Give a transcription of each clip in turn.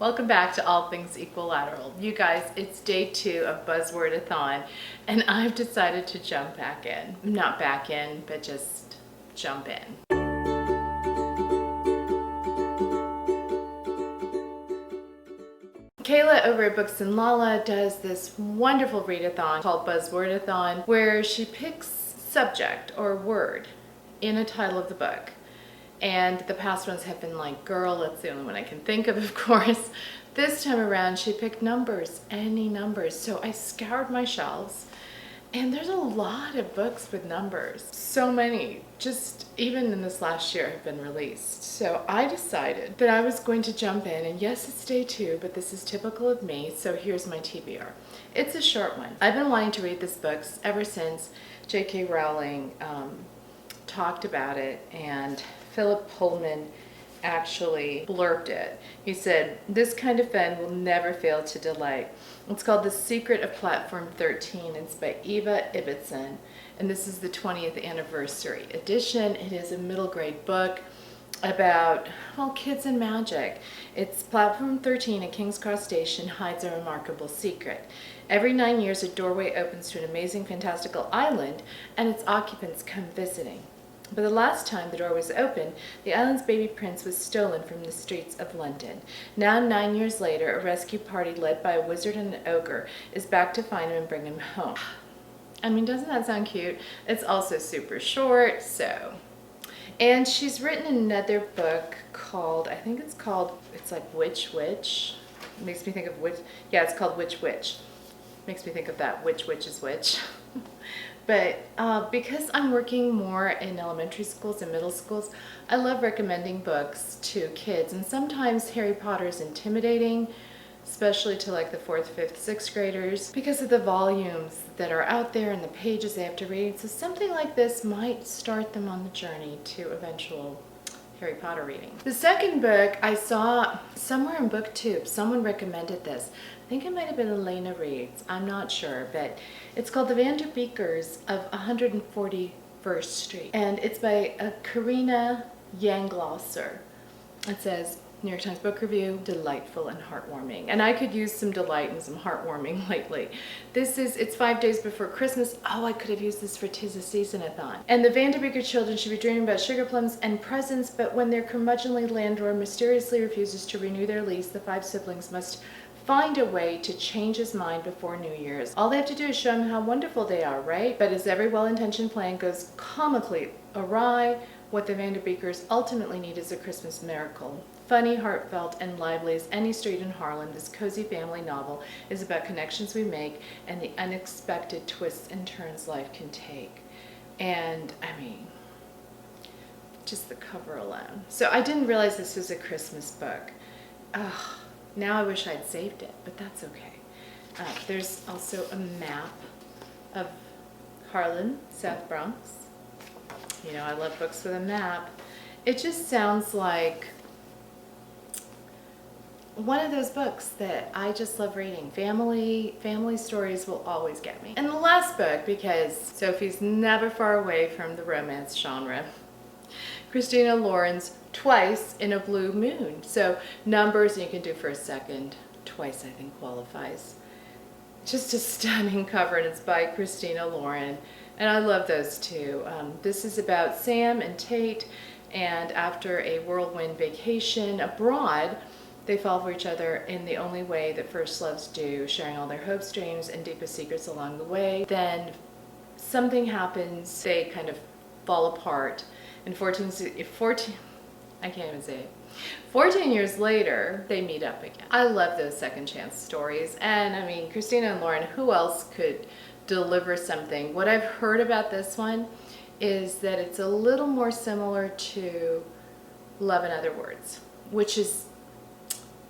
Welcome back to All Things Equilateral. You guys, it's day 2 of Buzzwordathon, and I've decided to jump back in. Not back in, but just jump in. Kayla over at Booksandlala does this wonderful readathon called Buzzwordathon, where she picks subject or word in a title of the book. And the past ones have been like girl, that's the only one I can think of course. This time around she picked numbers, any numbers. So I scoured my shelves and there's a lot of books with numbers. So many, just even in this last year, have been released. So I decided that I was going to jump in, and yes, it's day 2, but this is typical of me, so here's my TBR. It's a short one. I've been wanting to read this book ever since J.K. Rowling talked about it, and Philip Pullman actually blurbed it. He said, "This kind of fun will never fail to delight." It's called The Secret of Platform 13. It's by Eva Ibbotson, and this is the 20th anniversary edition. It is a middle grade book about, well, kids and magic. It's Platform 13 at King's Cross Station hides a remarkable secret. Every 9 years, a doorway opens to an amazing, fantastical island, and its occupants come visiting. But the last time the door was opened, the island's baby prince was stolen from the streets of London. Now, 9 years later, a rescue party led by a wizard and an ogre is back to find him and bring him home. I mean, doesn't that sound cute? It's also super short, so. And she's written another book called, I think it's like Witch Witch. It makes me think of witch. Yeah, it's called Witch Witch. Makes me think of that which is which. But because I'm working more in elementary schools and middle schools, I love recommending books to kids. And sometimes Harry Potter is intimidating, especially to like the 4th, 5th, 6th graders, because of the volumes that are out there and the pages they have to read. So something like this might start them on the journey to eventual Harry Potter reading. The second book I saw somewhere in BookTube. Someone recommended this. I think it might have been Elena Reads. I'm not sure, but it's called The Vanderbeekers of 141st Street. And it's by Karina Yanglosser. It says, New York Times Book Review, delightful and heartwarming. And I could use some delight and some heartwarming lately. It's 5 days before Christmas. Oh, I could have used this for 'Tis a Season-a-thon. And the Vanderbeeker children should be dreaming about sugar plums and presents, but when their curmudgeonly landlord mysteriously refuses to renew their lease, the 5 siblings must find a way to change his mind before New Year's. All they have to do is show him how wonderful they are, right? But as every well-intentioned plan goes comically awry, what the Vanderbeekers ultimately need is a Christmas miracle. Funny, heartfelt, and lively as any street in Harlem, this cozy family novel is about connections we make and the unexpected twists and turns life can take. And, I mean, just the cover alone. So I didn't realize this was a Christmas book. Ugh. Now I wish I'd saved it, but that's okay. There's also a map of Harlem, South Bronx. You know, I love books with a map. It just sounds like one of those books that I just love reading. Family stories will always get me. And the last book, because Sophie's never far away from the romance genre, Christina Lauren's Twice in a Blue Moon. So numbers you can do for a second. Twice I think qualifies. Just a stunning cover, and it's by Christina Lauren. And I love those two. This is about Sam and Tate, and after a whirlwind vacation abroad, they fall for each other in the only way that first loves do, sharing all their hopes, dreams, and deepest secrets along the way. Then something happens, they kind of fall apart, and 14 years later, they meet up again. I love those second chance stories. And I mean, Christina and Lauren, who else could deliver something? What I've heard about this one is that it's a little more similar to Love in Other Words, which is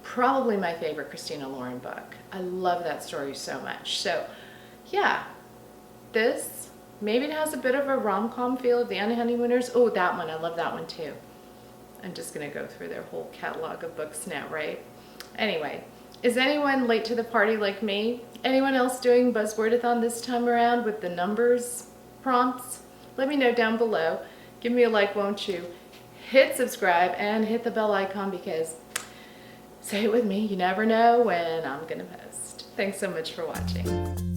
probably my favorite Christina Lauren book. I love that story so much. So yeah, this, maybe it has a bit of a rom-com feel of The Honeymooners. Oh, that one, I love that one too. I'm just gonna go through their whole catalog of books now, right? Anyway, is anyone late to the party like me? Anyone else doing Buzzwordathon this time around with the numbers prompts? Let me know down below. Give me a like, won't you? Hit subscribe and hit the bell icon, because say it with me. You never know when I'm gonna post. Thanks so much for watching.